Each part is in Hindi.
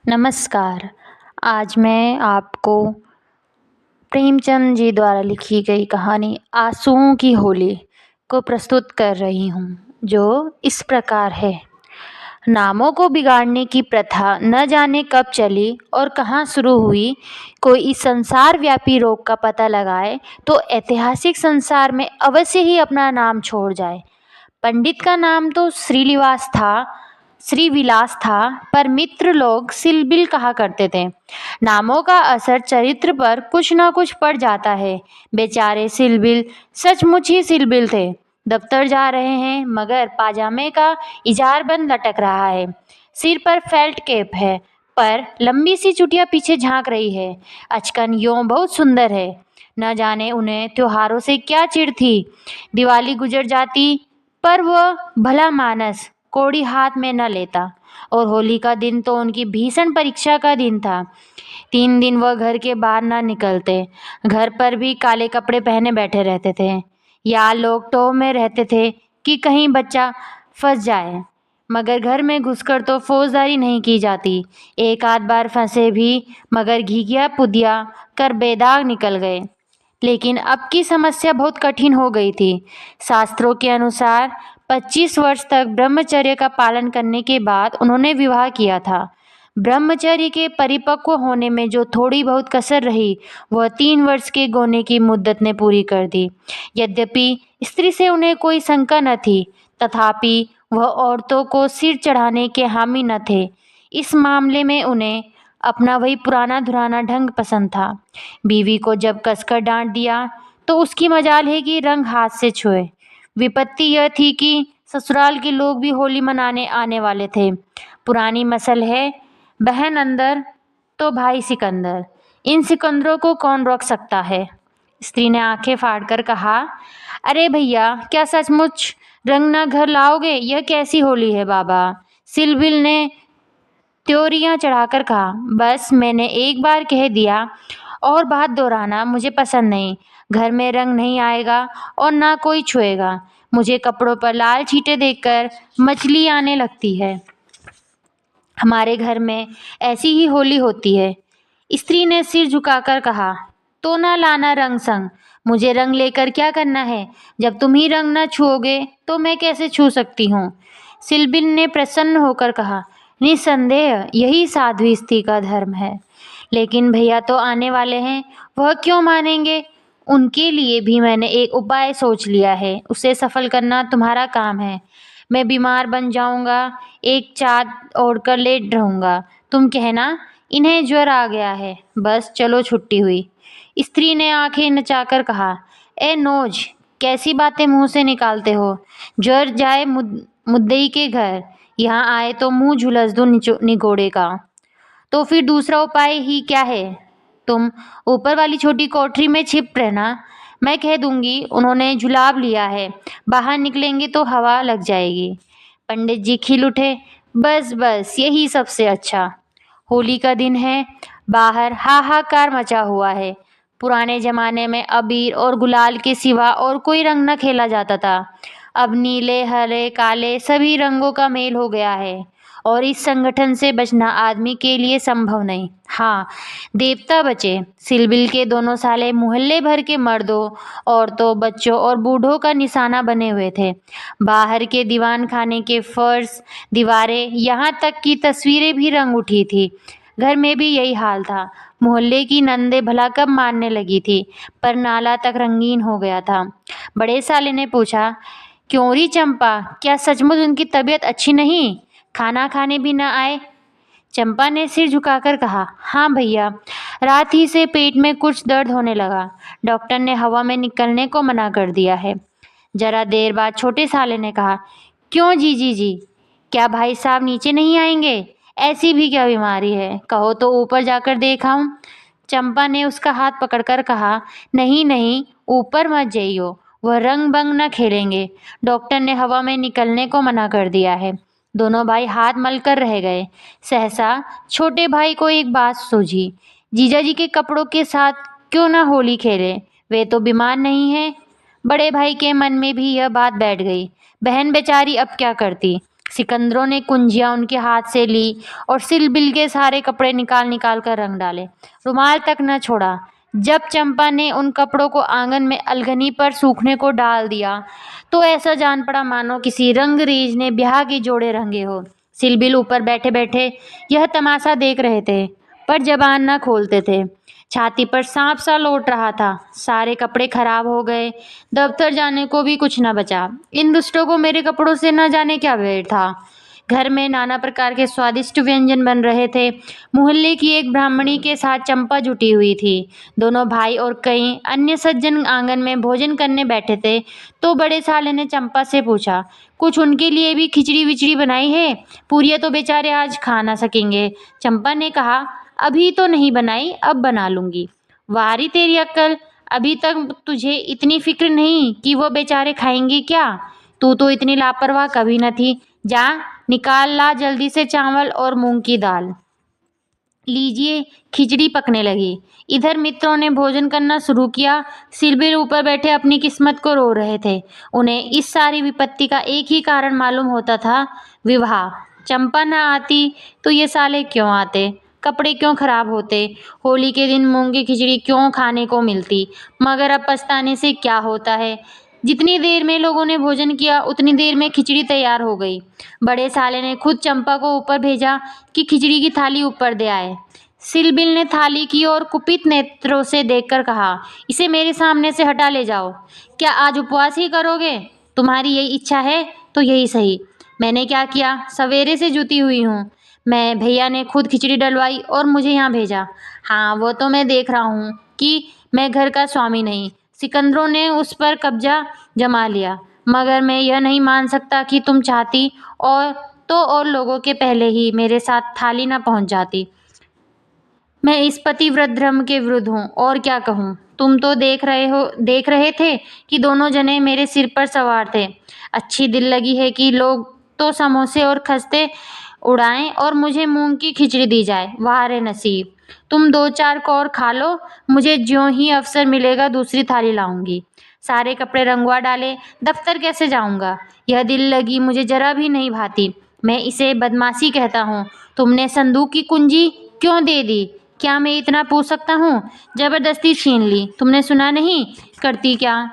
नमस्कार। आज मैं आपको प्रेमचंद जी द्वारा लिखी गई कहानी आंसुओं की होली को प्रस्तुत कर रही हूँ, जो इस प्रकार है। नामों को बिगाड़ने की प्रथा न जाने कब चली और कहाँ शुरू हुई। कोई इस संसार व्यापी रोग का पता लगाए तो ऐतिहासिक संसार में अवश्य ही अपना नाम छोड़ जाए। पंडित का नाम तो श्रीविलास था, पर मित्र लोग सिलबिल कहा करते थे। नामों का असर चरित्र पर कुछ न कुछ पड़ जाता है। बेचारे सिलबिल सचमुच ही सिलबिल थे। दफ्तर जा रहे हैं, मगर पाजामे का इजार बंद लटक रहा है। सिर पर फेल्ट कैप है, पर लंबी सी चुटिया पीछे झांक रही है। अचकन यों बहुत सुंदर है। न जाने उन्हें त्योहारों से क्या चिढ़ थी। दिवाली गुजर जाती, पर वह भला मानस कौड़ी हाथ में न लेता। और होली का दिन तो उनकी भीषण परीक्षा का दिन था। 3 दिन वह घर के बाहर न निकलते। घर पर भी काले कपड़े पहने बैठे रहते थे। या लोग टोह में रहते थे कि कहीं बच्चा फंस जाए, मगर घर में घुसकर तो फौजदारी नहीं की जाती। एक आध बार फंसे भी, मगर घिघिया पुदिया कर बेदाग निकल गए। लेकिन अब की समस्या बहुत कठिन हो गई थी। शास्त्रों के अनुसार 25 वर्ष तक ब्रह्मचर्य का पालन करने के बाद उन्होंने विवाह किया था। ब्रह्मचर्य के परिपक्व होने में जो थोड़ी बहुत कसर रही, वह 3 वर्ष के गोने की मुद्दत ने पूरी कर दी। यद्यपि स्त्री से उन्हें कोई शंका न थी, तथापि वह औरतों को सिर चढ़ाने के हामी न थे। इस मामले में उन्हें अपना वही पुराना धुराना ढंग पसंद था। बीवी को जब कसकर डांट दिया तो उसकी मजाल है कि रंग हाथ से छुए। विपत्ति यह थी कि ससुराल के लोग भी होली मनाने आने वाले थे। पुरानी मसल है, बहन अंदर तो भाई सिकंदर। इन सिकंदरों को कौन रोक सकता है। स्त्री ने आंखें फाड़कर कहा, अरे भैया, क्या सचमुच रंग न घर लाओगे? यह कैसी होली है बाबा? सिलबिल ने त्योरियां चढ़ाकर कहा, बस मैंने एक बार कह दिया, और बात दोहराना मुझे पसंद नहीं। घर में रंग नहीं आएगा और ना कोई छुएगा। मुझे कपड़ों पर लाल छींटे देखकर मछली आने लगती है। हमारे घर में ऐसी ही होली होती है। स्त्री ने सिर झुकाकर कहा, तो ना लाना रंग संग। मुझे रंग लेकर क्या करना है? जब तुम ही रंग न छुओगे तो मैं कैसे छू सकती हूँ? सिलबिल ने प्रसन्न होकर कहा, निसंदेह यही साध्वी स्त्री का धर्म है। लेकिन भैया तो आने वाले हैं, वह क्यों मानेंगे? उनके लिए भी मैंने एक उपाय सोच लिया है। उसे सफल करना तुम्हारा काम है। मैं बीमार बन जाऊंगा, एक चाद ओढ़कर लेट रहूंगा। तुम कहना इन्हें ज्वर आ गया है, बस चलो छुट्टी हुई। स्त्री ने आंखें नचाकर कहा, ए नोज, कैसी बातें मुंह से निकालते हो? ज्वर जाए मुद्दई के घर, यहाँ आए तो मुंह झुलस दो निगोड़े का। तो फिर दूसरा उपाय ही क्या है? तुम ऊपर वाली छोटी कोठरी में छिप रहना। मैं कह दूंगी उन्होंने जुलाब लिया है, बाहर निकलेंगे तो हवा लग जाएगी। पंडित जी खिल उठे, बस बस यही सबसे अच्छा। होली का दिन है, बाहर हाहाकार मचा हुआ है। पुराने जमाने में अबीर और गुलाल के सिवा और कोई रंग न खेला जाता था। अब नीले, हरे, काले सभी रंगों का मेल हो गया है, और इस संगठन से बचना आदमी के लिए संभव नहीं। हाँ, देवता बचे। सिलबिल के दोनों साले मोहल्ले भर के मर्दों, औरतों, बच्चों और बूढ़ों का निशाना बने हुए थे। बाहर के दीवान खाने के फर्श, दीवारें, यहाँ तक की तस्वीरें भी रंग उठी थी। घर में भी यही हाल था। मोहल्ले की नंदे भला कब मारने लगी थी, पर नाला तक रंगीन हो गया था। बड़े साले ने पूछा, क्यों री चंपा, क्या सचमुच उनकी तबीयत अच्छी नहीं? खाना खाने भी न आए? चंपा ने सिर झुकाकर कहा, हाँ भैया, रात ही से पेट में कुछ दर्द होने लगा। डॉक्टर ने हवा में निकलने को मना कर दिया है। जरा देर बाद छोटे साले ने कहा, क्यों जीजी जी, क्या भाई साहब नीचे नहीं आएंगे? ऐसी भी क्या बीमारी है? कहो तो ऊपर जाकर देखाऊं? चंपा ने उसका हाथ पकड़कर कहा, नहीं नहीं, ऊपर मत जाइयो, वह रंग बंग न खेलेंगे। डॉक्टर ने हवा में निकलने को मना कर दिया है। दोनों भाई हाथ मलकर रह गए। सहसा छोटे भाई को एक बात सूझी, जीजा जी के कपड़ों के साथ क्यों ना होली खेले? वे तो बीमार नहीं हैं। बड़े भाई के मन में भी यह बात बैठ गई। बहन बेचारी अब क्या करती? सिकंदरों ने कुंजियां उनके हाथ से ली और सिलबिल के सारे कपड़े निकाल निकाल कर रंग डाले, रुमाल तक न छोड़ा। जब चंपा ने उन कपड़ों को आंगन में अलगनी पर सूखने को डाल दिया तो ऐसा जान पड़ा मानो किसी रंगरेज ने ब्याह के जोड़े रंगे हो। सिलबिल ऊपर बैठे बैठे यह तमाशा देख रहे थे, पर जबान न खोलते थे। छाती पर सांप सा लौट रहा था। सारे कपड़े खराब हो गए, दफ्तर जाने को भी कुछ न बचा। इन दुष्टों को मेरे कपड़ों से न जाने क्या बैर था। घर में नाना प्रकार के स्वादिष्ट व्यंजन बन रहे थे। मोहल्ले की एक ब्राह्मणी के साथ चंपा जुटी हुई थी। दोनों भाई और कई अन्य सज्जन आंगन में भोजन करने बैठे थे, तो बड़े साले ने चंपा से पूछा, कुछ उनके लिए भी खिचड़ी विचड़ी बनाई है? पूरियां तो बेचारे आज खा ना सकेंगे। चंपा ने कहा, अभी तो नहीं बनाई, अब बना लूंगी। वारी तेरी अक्ल, अभी तक तुझे इतनी फिक्र नहीं कि वो बेचारे खाएंगे क्या? तू तो इतनी लापरवाह कभी न थी। जा निकाल ला जल्दी से चावल और मूंग की दाल। लीजिए, खिचड़ी पकने लगी। इधर मित्रों ने भोजन करना शुरू किया। सिलबिल ऊपर बैठे अपनी किस्मत को रो रहे थे। उन्हें इस सारी विपत्ति का एक ही कारण मालूम होता था, विवाह। चंपा न आती तो ये साले क्यों आते, कपड़े क्यों खराब होते, होली के दिन मूंग की खिचड़ी क्यों खाने को मिलती। मगर अब पछताने से क्या होता है। जितनी देर में लोगों ने भोजन किया उतनी देर में खिचड़ी तैयार हो गई। बड़े साले ने खुद चंपा को ऊपर भेजा कि खिचड़ी की थाली ऊपर दे आए। सिलबिल ने थाली की ओर कुपित नेत्रों से देखकर कहा, इसे मेरे सामने से हटा ले जाओ। क्या आज उपवास ही करोगे? तुम्हारी यही इच्छा है तो यही सही। मैंने क्या किया, सवेरे से जुटी हुई हूँ। मैं भैया ने खुद खिचड़ी डलवाई और मुझे यहाँ भेजा। हाँ, वो तो मैं देख रहा हूँ कि मैं घर का स्वामी नहीं। सिकंदरों ने उस पर कब्जा जमा लिया, मगर मैं यह नहीं मान सकता कि तुम चाहती और लोगों के पहले ही मेरे साथ थाली न पहुंच जाती। मैं इस पतिव्रत धर्म के विरुद्ध हूँ, और क्या कहूँ। तुम तो देख रहे थे कि दोनों जने मेरे सिर पर सवार थे। अच्छी दिल लगी है कि लोग तो समोसे और खस्ते उड़ाएं और मुझे मूंग की खिचड़ी दी जाए। वाह रे नसीब। तुम दो चार कौर खा लो, मुझे ज्यों ही अवसर मिलेगा दूसरी थाली लाऊंगी। सारे कपड़े रंगवा डाले, दफ्तर कैसे जाऊंगा। यह दिल लगी मुझे जरा भी नहीं भाती। मैं इसे बदमाशी कहता हूँ। तुमने संदूक की कुंजी क्यों दे दी? क्या मैं इतना पूछ सकता हूँ? जबरदस्ती छीन ली, तुमने सुना नहीं? करती क्या?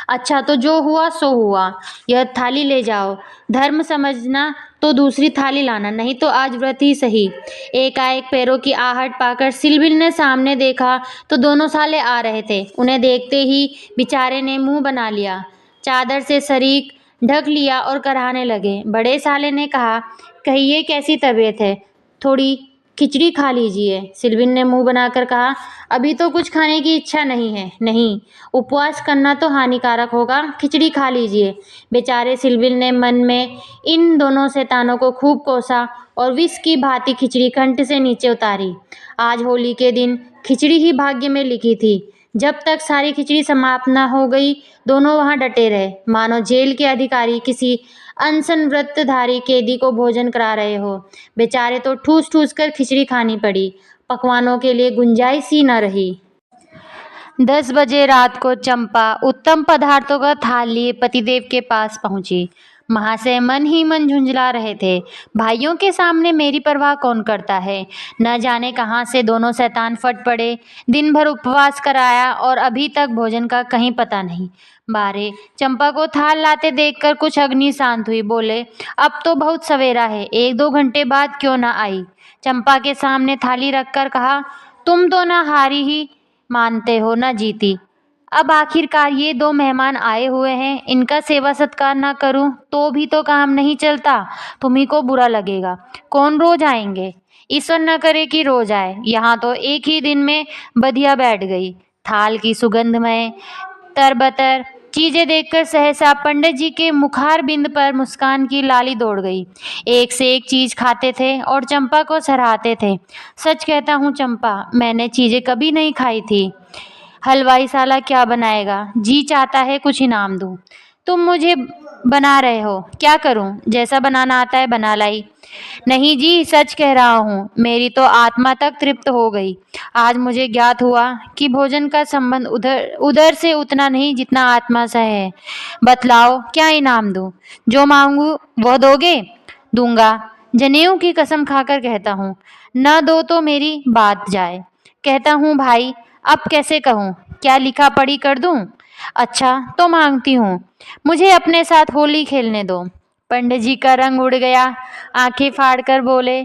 अच्छा, तो जो हुआ सो हुआ। यह थाली ले जाओ। धर्म समझना तो दूसरी थाली लाना, नहीं तो आज व्रत ही सही। एकाएक पैरों की आहट पाकर सिलबिल ने सामने देखा तो दोनों साले आ रहे थे। उन्हें देखते ही बेचारे ने मुंह बना लिया, चादर से शरीक ढक लिया और कराहने लगे। बड़े साले ने कहा, कहिए कैसी तबीयत है? थोड़ी खिचड़ी खा लीजिए। सिलबिल ने मुंह बनाकर कहा, अभी तो कुछ खाने की इच्छा नहीं है। नहीं, उपवास करना तो हानिकारक होगा, खिचड़ी खा लीजिए। बेचारे सिलबिल ने मन में इन दोनों शैतानों को खूब कोसा और विष की भांति खिचड़ी कंठ से नीचे उतारी। आज होली के दिन खिचड़ी ही भाग्य में लिखी थी। जब तक सारी खिचड़ी समाप्त न हो गई, दोनों वहां डटे रहे, मानो जेल के अधिकारी किसी अनशन व्रतधारी कैदी को भोजन करा रहे हो। बेचारे तो ठूस ठूस कर खिचड़ी खानी पड़ी। पकवानों के लिए गुंजाइश ही न रही। 10 बजे रात को चंपा उत्तम पदार्थों का थाल लिए पतिदेव के पास पहुंची। महाशय मन ही मन झुंझला रहे थे। भाइयों के सामने मेरी परवाह कौन करता है। न जाने कहाँ से दोनों शैतान फट पड़े। दिन भर उपवास कराया और अभी तक भोजन का कहीं पता नहीं। बारे चंपा को थाल लाते देखकर कुछ अग्नि शांत हुई। बोले, अब तो बहुत सवेरा है, 1-2 घंटे बाद क्यों ना आई। चंपा के सामने थाली रखकर कहा, तुम तो ना हारी ही मानते हो न जीती। अब आखिरकार ये 2 मेहमान आए हुए हैं, इनका सेवा सत्कार ना करूं तो भी तो काम नहीं चलता। तुम्ही को बुरा लगेगा। कौन रोज आएंगे? ईश्वर न करे कि रोज आए। यहाँ तो एक ही दिन में बधिया बैठ गई। थाल की सुगंधमय तरबतर चीजें देखकर सहसा पंडित जी के मुखार बिंद पर मुस्कान की लाली दौड़ गई। एक से एक चीज खाते थे और चंपा को सराहते थे। सच कहता हूँ चंपा, मैंने चीजें कभी नहीं खाई थी। हलवाई साला क्या बनाएगा, जी चाहता है कुछ इनाम दूं। तुम मुझे बना रहे हो, क्या करूं? जैसा बनाना आता है बना लाई। नहीं जी, सच कह रहा हूँ, मेरी तो आत्मा तक तृप्त हो गई। आज मुझे ज्ञात हुआ कि भोजन का संबंध उधर उधर से उतना नहीं जितना आत्मा से है। बतलाओ क्या इनाम दूं? जो मांगू वो दोगे? दूंगा, जनेऊ की कसम खाकर कहता हूँ। न दो तो मेरी बात जाए। कहता हूँ भाई, अब कैसे कहूँ? क्या लिखा पढ़ी कर दूं? अच्छा तो मांगती हूँ, मुझे अपने साथ होली खेलने दो। पंडित जी का रंग उड़ गया, आंखें फाड़कर बोले,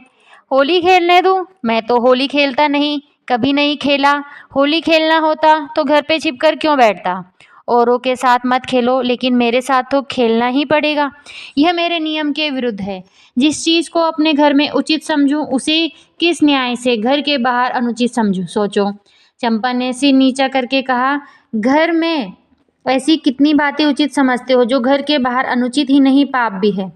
होली खेलने दूं? मैं तो होली खेलता नहीं, कभी नहीं खेला। होली खेलना होता तो घर पे छिपकर क्यों बैठता? औरों के साथ मत खेलो, लेकिन मेरे साथ तो खेलना ही पड़ेगा। यह मेरे नियम के विरुद्ध है। जिस चीज को अपने घर में उचित समझूं, उसे किस न्याय से घर के बाहर अनुचित समझूं? सोचो। चंपा ने सिर नीचा करके कहा, घर में ऐसी कितनी बातें उचित समझते हो जो घर के बाहर अनुचित ही नहीं पाप भी है।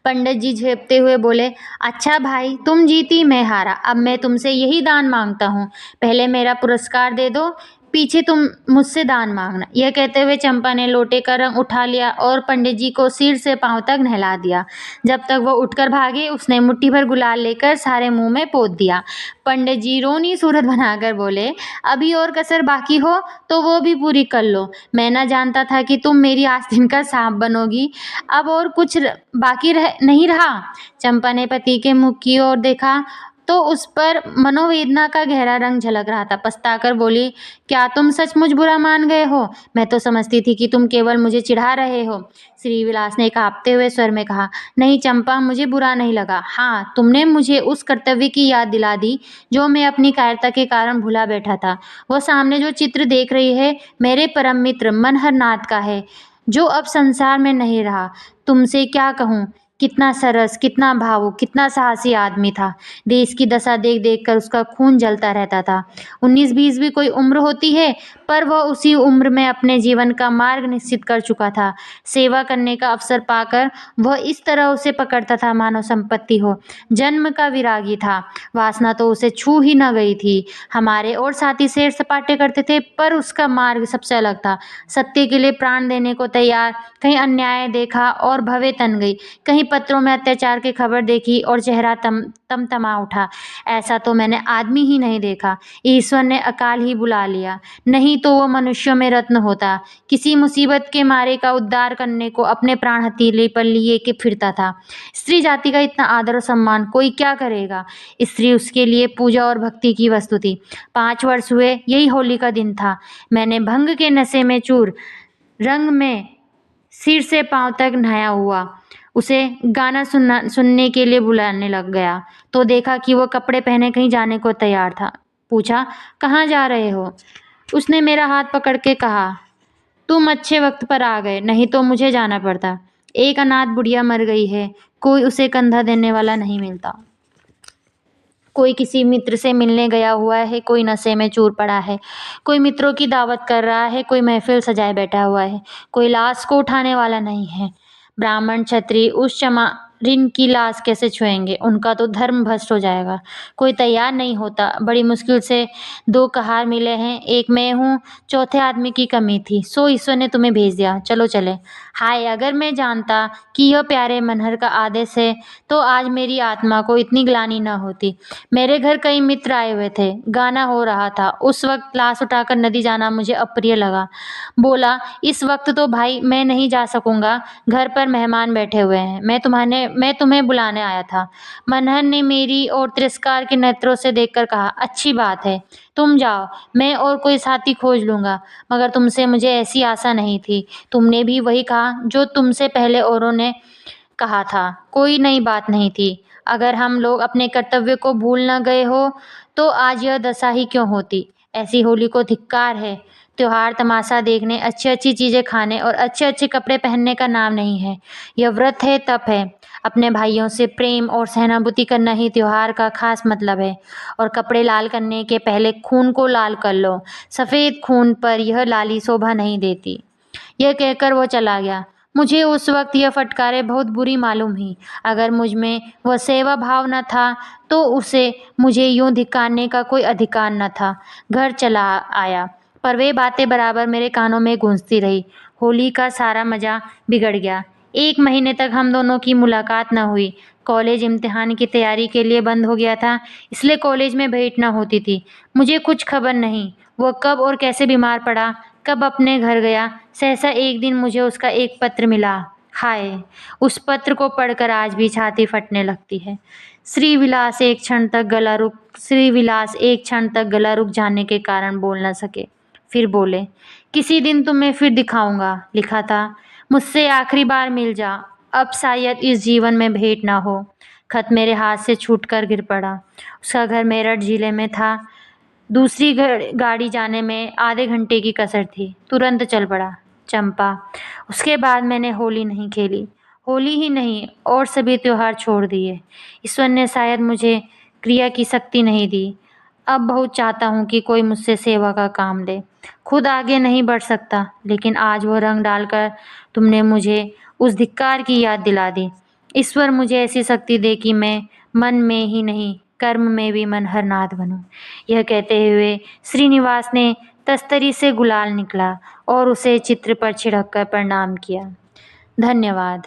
पंडित जी झेपते हुए बोले, अच्छा भाई, तुम जीती मैं हारा, अब मैं तुमसे यही दान मांगता हूँ, पहले मेरा पुरस्कार दे दो, पीछे तुम मुझसे दान मांगना। यह कहते हुए चंपा ने लोटे का रंग उठा लिया और पंडित जी को सिर से पांव तक नहला दिया। जब तक वो उठकर भागे, उसने मुट्ठी भर गुलाल लेकर सारे मुंह में पोत दिया। पंडित जी रोनी सूरत बनाकर बोले, अभी और कसर बाकी हो तो वो भी पूरी कर लो। मैं ना जानता था कि तुम मेरी आस्तीन का सांप बनोगी। अब और कुछ बाकी नहीं रहा। चंपा ने पति के मुख की ओर देखा तो उस पर मनोवेदना का गहरा रंग झलक रहा था। पछताकर बोली, क्या तुम सचमुच बुरा मान गए हो? मैं तो समझती थी कि तुम केवल मुझे चिढ़ा रहे हो। श्रीविलास ने कांपते हुए स्वर में कहा, नहीं चंपा, मुझे बुरा नहीं लगा। हाँ, तुमने मुझे उस कर्तव्य की याद दिला दी जो मैं अपनी कायरता के कारण भुला बैठा था। वो सामने जो चित्र देख रही है, मेरे परम मित्र मनहर नाथ का है, जो अब संसार में नहीं रहा। तुमसे क्या कहूँ, कितना सरस, कितना भावुक, कितना साहसी आदमी था। देश की दशा देख देख कर उसका खून जलता रहता था। 19-20 भी कोई उम्र होती है, पर वह उसी उम्र में अपने जीवन का मार्ग निश्चित कर चुका था। सेवा करने का अवसर पाकर वह इस तरह उसे पकड़ता था मानो संपत्ति हो। जन्म का विरागी था, वासना तो उसे छू ही न गई थी। हमारे और साथी सैर सपाटे करते थे, पर उसका मार्ग सबसे अलग था। सत्य के लिए प्राण देने को तैयार, कहीं अन्याय देखा और भवे तन गई, कहीं पत्रों में अत्याचार की खबर देखी और चेहरा तमतमा उठा। ऐसा तो मैंने आदमी ही नहीं देखा। ईश्वर ने अकाल ही बुला लिया, नहीं तो वो मनुष्यों में रत्न होता। किसी मुसीबत के मारे का उद्धार करने को अपने प्राण हथेली पर लिए के फिरता था। स्त्री जाति का इतना आदर और सम्मान कोई क्या करेगा? स्त्री उसके लिए पूजा और भक्ति की वस्तु थी। 5 वर्ष हुए, यही होली का दिन था। मैंने भंग के नशे में चूर, रंग में सिर से पांव तक नहाया हुआ उसे गाना सुनने के लिए बुलाने लग गया तो देखा कि वो कपड़े पहने कहीं जाने को तैयार था। पूछा, कहाँ जा रहे हो? उसने मेरा हाथ पकड़ के कहा, तुम अच्छे वक्त पर आ गए, नहीं तो मुझे जाना पड़ता। एक अनाथ बुढ़िया मर गई है, कोई उसे कंधा देने वाला नहीं मिलता। कोई किसी मित्र से मिलने गया हुआ है, कोई नशे में चूर पड़ा है, कोई मित्रों की दावत कर रहा है, कोई महफिल सजाए बैठा हुआ है, कोई लाश को उठाने वाला नहीं है। ब्राह्मण क्षत्रिय उस चमारिन की लाश कैसे छुएंगे? उनका तो धर्म भ्रष्ट हो जाएगा। कोई तैयार नहीं होता। बड़ी मुश्किल से 2 कहार मिले हैं, एक मैं हूँ, चौथे आदमी की कमी थी, सो ईश्वर ने तुम्हें भेज दिया, चलो चले। हाय, अगर मैं जानता कि यह प्यारे मनहर का आदेश है तो आज मेरी आत्मा को इतनी ग्लानि न होती। मेरे घर कई मित्र आए हुए थे, गाना हो रहा था। उस वक्त लाश उठाकर नदी जाना मुझे अप्रिय लगा। बोला, इस वक्त तो भाई मैं नहीं जा सकूंगा, घर पर मेहमान बैठे हुए हैं, मैं तुम्हें बुलाने आया था। मनहर ने मेरी ओर तिरस्कार के नेत्रों से देखकर कहा, अच्छी बात है, तुम जाओ, मैं और कोई साथी खोज लूंगा। मगर तुमसे मुझे ऐसी आशा नहीं थी। तुमने भी वही कहा जो तुमसे पहले औरों ने कहा था, कोई नई बात नहीं थी। अगर हम लोग अपने कर्तव्य को भूल न गए हो तो आज यह दशा ही क्यों होती? ऐसी होली को धिक्कार है। त्योहार तमाशा देखने, अच्छी अच्छी चीजें खाने और अच्छे अच्छे कपड़े पहनने का नाम नहीं है। यह व्रत है, तप है। अपने भाइयों से प्रेम और सहानुभूति करना ही त्योहार का खास मतलब है। और कपड़े लाल करने के पहले खून को लाल कर लो। सफेद खून पर यह लाली शोभा नहीं देती। यह कहकर वो चला गया। मुझे उस वक्त यह फटकारें बहुत बुरी मालूम हुई। अगर मुझ में वह सेवा भाव न था तो उसे मुझे यूं धिक्कारने का कोई अधिकार न था। घर चला आया, पर वे बातें बराबर मेरे कानों में गूंजती रही। होली का सारा मज़ा बिगड़ गया। 1 महीने तक हम दोनों की मुलाकात न हुई। कॉलेज इम्तिहान की तैयारी के लिए बंद हो गया था, इसलिए कॉलेज में भेंट न होती थी। मुझे कुछ खबर नहीं, वो कब और कैसे बीमार पड़ा, कब अपने घर गया। सहसा एक दिन मुझे उसका एक पत्र मिला। हाय! उस पत्र को पढ़कर आज भी छाती फटने लगती है। श्रीविलास एक क्षण तक गला रुक जाने के कारण बोल न सके। फिर बोले, किसी दिन तुम्हें फिर दिखाऊंगा। लिखा था, मुझसे आखिरी बार मिल जा, अब शायद इस जीवन में भेंट ना हो। खत मेरे हाथ से छूटकर गिर पड़ा। उसका घर मेरठ जिले में था। दूसरी गाड़ी जाने में आधे घंटे की कसर थी। तुरंत चल पड़ा। चंपा। उसके बाद मैंने होली नहीं खेली। होली ही नहीं, और सभी त्योहार छोड़ दिए। ईश्वर ने शायद मुझे क्रिया की शक्ति नहीं दी। अब बहुत चाहता हूँ कि कोई मुझसे सेवा का काम ले। खुद आगे नहीं बढ़ सकता, लेकिन आज वो रंग डालकर तुमने मुझे उस धिक्कार की याद दिला दी। ईश्वर मुझे ऐसी शक्ति दे कि मैं मन में ही नहीं, कर्म में भी मनहरनाथ बनूं। यह कहते हुए श्रीनिवास ने तस्तरी से गुलाल निकला और उसे चित्र पर छिड़क कर प्रणाम किया। धन्यवाद।